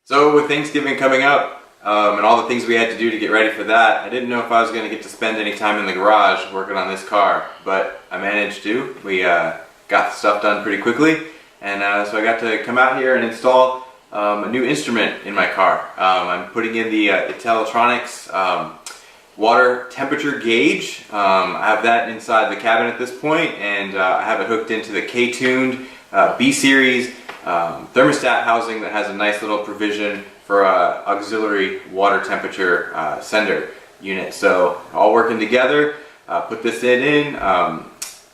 So with Thanksgiving coming up, and all the things we had to do to get ready for that, I didn't know if I was going to get to spend any time in the garage working on this car, but I managed to. We got the stuff done pretty quickly, and so I got to come out here and install a new instrument in my car. I'm putting in the Intellitronix Water Temperature Gauge. I have that inside the cabin at this point, and I have it hooked into the K-tuned B-Series thermostat housing that has a nice little provision for auxiliary water temperature sender unit. So all working together. Put this in.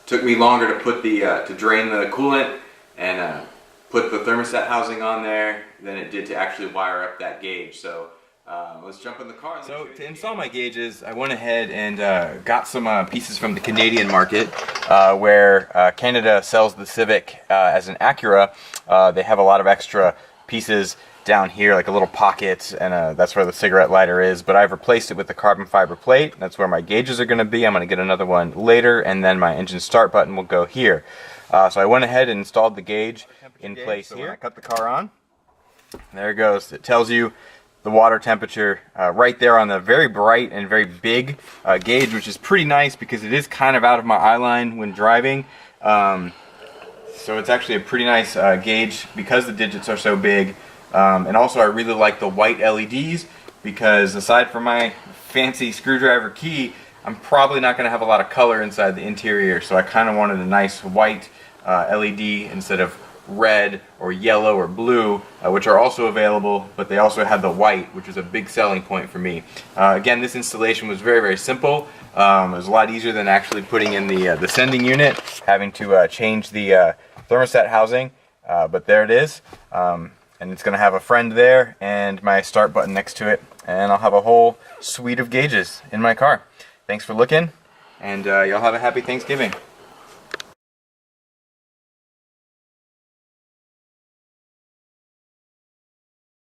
Took me longer to put the to drain the coolant and put the thermostat housing on there than it did to actually wire up that gauge. So let's jump in the car. So to install my gauges, I went ahead and got some pieces from the Canadian market where Canada sells the Civic as an Acura. They have a lot of extra pieces down here, like a little pocket, and that's where the cigarette lighter is, but I've replaced it with the carbon fiber plate. That's where my gauges are going to be. I'm going to get another one later, and then my engine start button will go here. So I went ahead and installed the gauge in place here. When I cut the car on, there it goes. It tells you the water temperature right there on the very bright and very big gauge, which is pretty nice because it is kind of out of my eye line when driving. So it's actually a pretty nice gauge because the digits are so big. And also I really like the white LEDs because aside from my fancy screwdriver key, I'm probably not going to have a lot of color inside the interior, so I kind of wanted a nice white LED instead of red or yellow or blue, which are also available, but they also had the white, which is a big selling point for me. Again, this installation was very, very simple. It was a lot easier than actually putting in the sending unit, having to change the thermostat housing, but there it is. And it's going to have a friend there and my start button next to it, and I'll have a whole suite of gauges in my car. Thanks for looking, and y'all have a happy Thanksgiving.